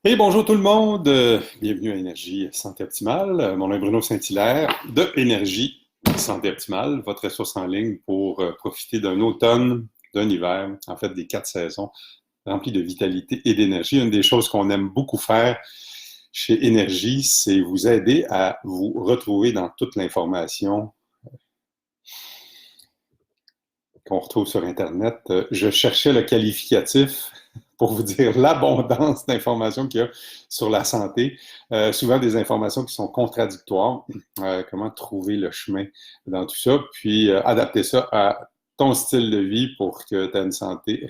Et bonjour tout le monde, bienvenue à Énergie Santé Optimale. Mon nom est Bruno Saint-Hilaire de Énergie Santé Optimale, votre ressource en ligne pour profiter d'un automne, d'un hiver, en fait des 4 saisons remplies de vitalité et d'énergie. Une des choses qu'on aime beaucoup faire chez Énergie, c'est vous aider à vous retrouver dans toute l'information qu'on retrouve sur Internet. Je cherchais le qualificatif pour vous dire l'abondance d'informations qu'il y a sur la santé. Souvent des informations qui sont contradictoires. Comment trouver le chemin dans tout ça, puis adapter ça à ton style de vie pour que tu aies une santé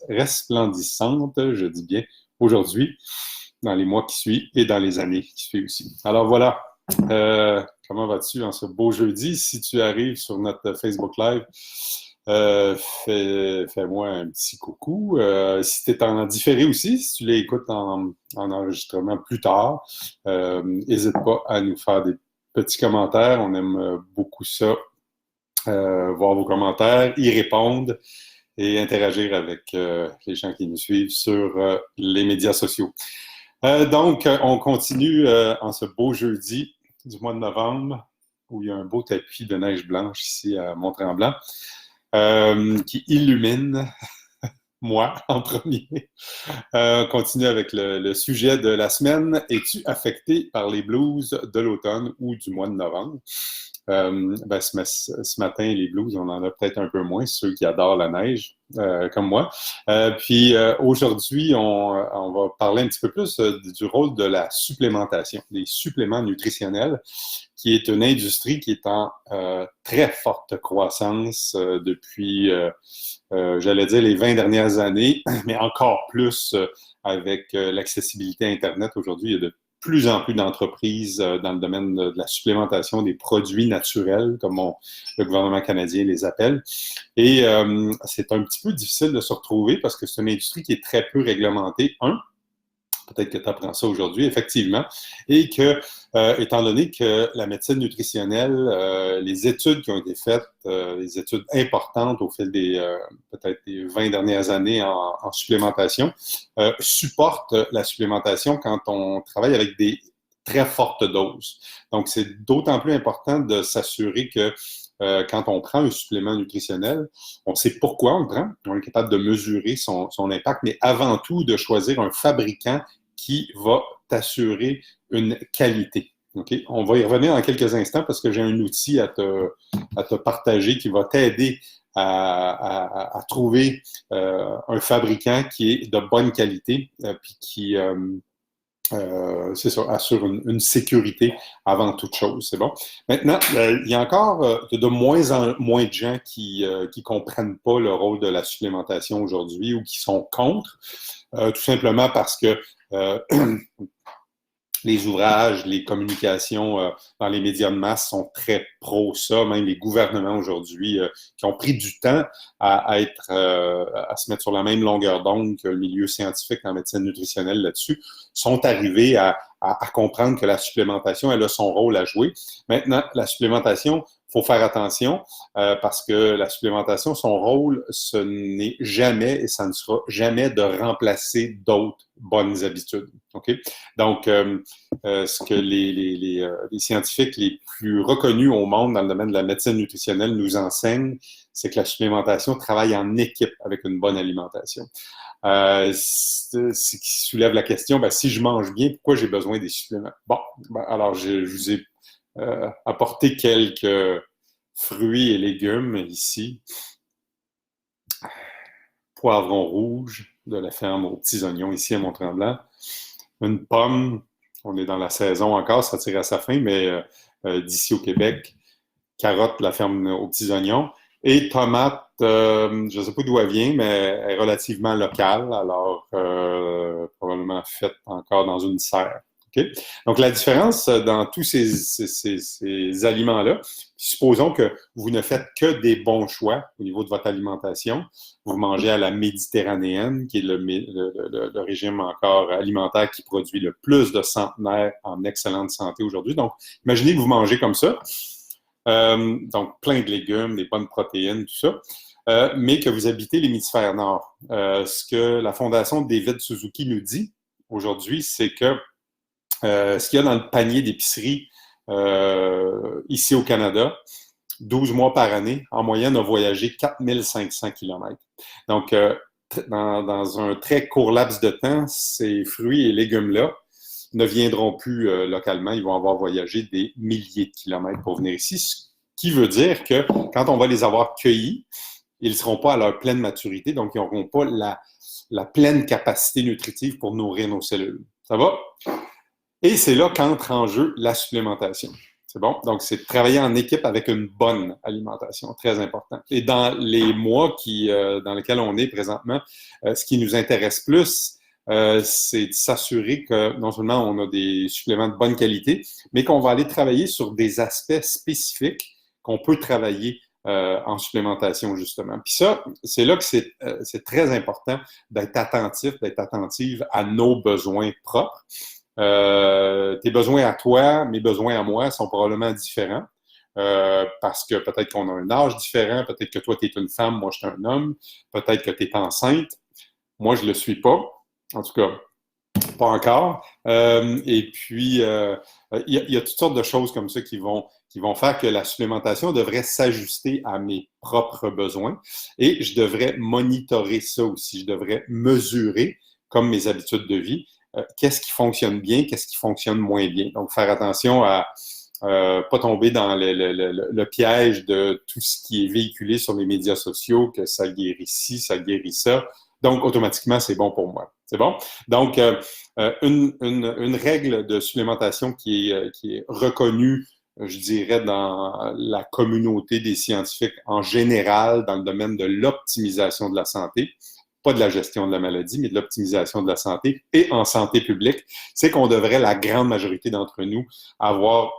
resplendissante, je dis bien, aujourd'hui, dans les mois qui suivent et dans les années qui suivent aussi. Alors voilà, comment vas-tu en ce beau jeudi? Si tu arrives sur notre Facebook Live, fais-moi un petit coucou. Si tu es en différé aussi, si tu l'écoutes en enregistrement plus tard, n'hésite pas à nous faire des petits commentaires. On aime beaucoup ça, voir vos commentaires, y répondre et interagir avec les gens qui nous suivent sur les médias sociaux. Donc, on continue en ce beau jeudi du mois de novembre, où il y a un beau tapis de neige blanche ici à Mont-Tremblant, qui illumine moi en premier. On continue avec le sujet de la semaine. Es-tu affecté par les blues de l'automne ou du mois de novembre? Ce matin, les blues, on en a peut-être un peu moins, ceux qui adorent la neige, comme moi. Puis aujourd'hui, on va parler un petit peu plus du rôle de la supplémentation, des suppléments nutritionnels, qui est une industrie qui est en très forte croissance depuis, j'allais dire, les 20 dernières années, mais encore plus avec l'accessibilité à Internet. Aujourd'hui, il y a de plus en plus d'entreprises dans le domaine de la supplémentation des produits naturels, comme le gouvernement canadien les appelle. Et c'est un petit peu difficile de se retrouver parce que c'est une industrie qui est très peu réglementée. Peut-être que tu apprends ça aujourd'hui, effectivement, et que, étant donné que la médecine nutritionnelle, les études qui ont été faites, les études importantes au fil des peut-être des 20 dernières années en supplémentation, supportent la supplémentation quand on travaille avec des très fortes doses. Donc, c'est d'autant plus important de s'assurer que quand on prend un supplément nutritionnel, on sait pourquoi on le prend, on est capable de mesurer son impact, mais avant tout de choisir un fabricant qui va t'assurer une qualité. Okay? On va y revenir dans quelques instants parce que j'ai un outil à te partager qui va t'aider à trouver un fabricant qui est de bonne qualité puis qui c'est ça, assure une sécurité avant toute chose. C'est bon. Maintenant, il y a encore de moins en moins de gens qui comprennent pas le rôle de la supplémentation aujourd'hui ou qui sont contre, tout simplement parce que les ouvrages, les communications dans les médias de masse sont très pro ça. Même les gouvernements aujourd'hui qui ont pris du temps à se mettre sur la même longueur d'onde que le milieu scientifique en médecine nutritionnelle là-dessus, sont arrivés à comprendre que la supplémentation, elle a son rôle à jouer. Maintenant, la supplémentation, il faut faire attention parce que la supplémentation, son rôle, ce n'est jamais et ça ne sera jamais de remplacer d'autres bonnes habitudes. Okay? Donc, ce que les scientifiques les plus reconnus au monde dans le domaine de la médecine nutritionnelle nous enseignent, c'est que la supplémentation travaille en équipe avec une bonne alimentation. Ce qui soulève la question, ben, si je mange bien, pourquoi j'ai besoin des suppléments? Bon, ben, alors je vous ai apporté quelques fruits et légumes ici. Poivron rouge de la ferme aux petits oignons ici à Mont-Tremblant. Une pomme, on est dans la saison encore, ça tire à sa fin, mais d'ici au Québec, carotte, la ferme aux petits oignons, et tomate, je ne sais pas d'où elle vient, mais elle est relativement locale, alors probablement faite encore dans une serre. Okay? Donc, la différence dans tous ces aliments-là, supposons que vous ne faites que des bons choix au niveau de votre alimentation. Vous mangez à la méditerranéenne, qui est le régime encore alimentaire qui produit le plus de centenaires en excellente santé aujourd'hui. Donc, imaginez que vous mangez comme ça. Donc, plein de légumes, des bonnes protéines, tout ça. Mais que vous habitez l'hémisphère nord. Ce que la Fondation David Suzuki nous dit, aujourd'hui, c'est que ce qu'il y a dans le panier d'épicerie ici au Canada, 12 mois par année, en moyenne, a voyagé 4500 km. Donc, dans un très court laps de temps, ces fruits et légumes-là ne viendront plus localement. Ils vont avoir voyagé des milliers de kilomètres pour venir ici, ce qui veut dire que quand on va les avoir cueillis, ils ne seront pas à leur pleine maturité, donc ils n'auront pas la pleine capacité nutritive pour nourrir nos cellules. Ça va? Et c'est là qu'entre en jeu la supplémentation. C'est bon? Donc, c'est de travailler en équipe avec une bonne alimentation, très important. Et dans les mois dans lesquels on est présentement, ce qui nous intéresse plus, c'est de s'assurer que non seulement on a des suppléments de bonne qualité, mais qu'on va aller travailler sur des aspects spécifiques qu'on peut travailler en supplémentation, justement. Puis ça, c'est là que c'est très important d'être attentif, d'être attentive à nos besoins propres. Tes besoins à toi, mes besoins à moi sont probablement différents parce que peut-être qu'on a un âge différent, peut-être que toi, tu es une femme, moi, je suis un homme, peut-être que tu es enceinte, moi, je ne le suis pas, en tout cas, pas encore. Et puis, il y a toutes sortes de choses comme ça qui vont faire que la supplémentation devrait s'ajuster à mes propres besoins et je devrais monitorer ça aussi, je devrais mesurer, comme mes habitudes de vie, qu'est-ce qui fonctionne bien, qu'est-ce qui fonctionne moins bien. Donc, faire attention à pas tomber dans le piège de tout ce qui est véhiculé sur les médias sociaux, que ça guérit ci, ça guérit ça. Donc, automatiquement, c'est bon pour moi. C'est bon? Donc, une règle de supplémentation qui est reconnue, je dirais, dans la communauté des scientifiques en général, dans le domaine de l'optimisation de la santé, pas de la gestion de la maladie, mais de l'optimisation de la santé et en santé publique, c'est qu'on devrait, la grande majorité d'entre nous, avoir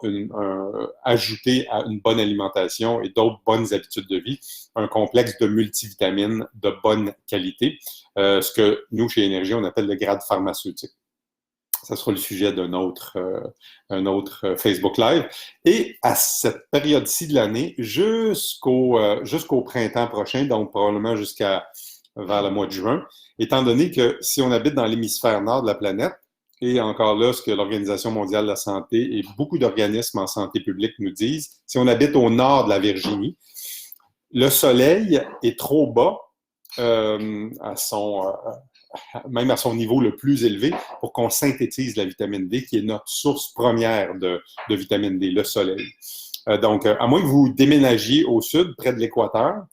ajouté à une bonne alimentation et d'autres bonnes habitudes de vie, un complexe de multivitamines de bonne qualité, ce que nous, chez Énergie, on appelle le grade pharmaceutique. Ça sera le sujet d'un autre Facebook Live. Et à cette période-ci de l'année, jusqu'au printemps prochain, donc probablement vers le mois de juin, étant donné que si on habite dans l'hémisphère nord de la planète, et encore là, ce que l'Organisation mondiale de la santé et beaucoup d'organismes en santé publique nous disent, si on habite au nord de la Virginie, le soleil est trop bas même à son niveau le plus élevé pour qu'on synthétise la vitamine D, qui est notre source première de vitamine D, le soleil. Donc, à moins que vous déménagiez au sud, près de l'équateur,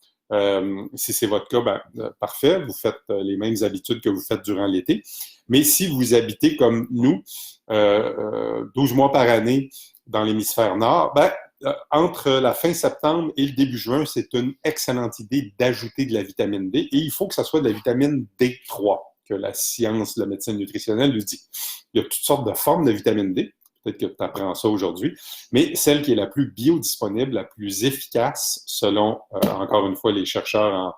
si c'est votre cas, parfait, vous faites les mêmes habitudes que vous faites durant l'été. Mais si vous habitez comme nous, 12 mois par année dans l'hémisphère nord, entre la fin septembre et le début juin, c'est une excellente idée d'ajouter de la vitamine D. Et il faut que ça soit de la vitamine D3, que la science de la médecine nutritionnelle nous dit. Il y a toutes sortes de formes de vitamine D. Peut-être que tu apprends ça aujourd'hui, mais celle qui est la plus biodisponible, la plus efficace, selon, encore une fois, les chercheurs en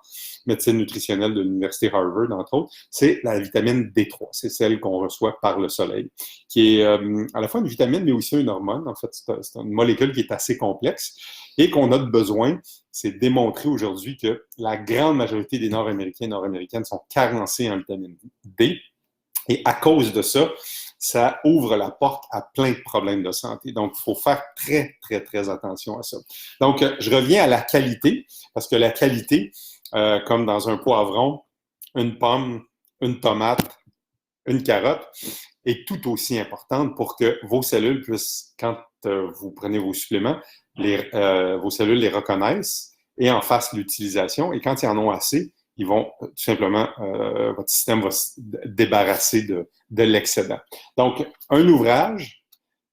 médecine nutritionnelle de l'Université Harvard, entre autres, c'est la vitamine D3. C'est celle qu'on reçoit par le soleil, qui est à la fois une vitamine, mais aussi une hormone. En fait, c'est une molécule qui est assez complexe et qu'on a besoin. C'est démontré aujourd'hui que la grande majorité des Nord-Américains et Nord-Américaines sont carencés en vitamine D. Et à cause de ça, ça ouvre la porte à plein de problèmes de santé. Donc, il faut faire très, très, très attention à ça. Donc, je reviens à la qualité, parce que la qualité, comme dans un poivron, une pomme, une tomate, une carotte, est tout aussi importante pour que vos cellules puissent, quand vous prenez vos suppléments, vos cellules les reconnaissent et en fassent l'utilisation. Et quand ils en ont assez, ils vont tout simplement, votre système va se débarrasser de l'excédent. Donc, un ouvrage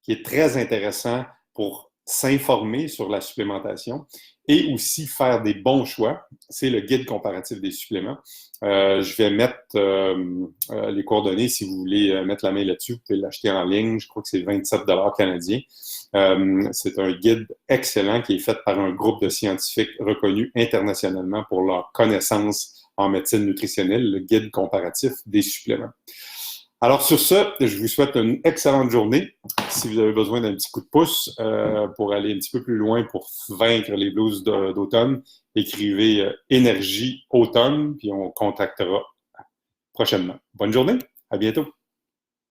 qui est très intéressant pour s'informer sur la supplémentation et aussi faire des bons choix, c'est le guide comparatif des suppléments. Je vais mettre les coordonnées si vous voulez mettre la main là-dessus. Vous pouvez l'acheter en ligne. Je crois que c'est 27 canadiens. C'est un guide excellent qui est fait par un groupe de scientifiques reconnus internationalement pour leur connaissance en médecine nutritionnelle, le guide comparatif des suppléments. Alors sur ce, je vous souhaite une excellente journée. Si vous avez besoin d'un petit coup de pouce pour aller un petit peu plus loin pour vaincre les blues d'automne, écrivez Énergie automne, puis on contactera prochainement. Bonne journée, à bientôt.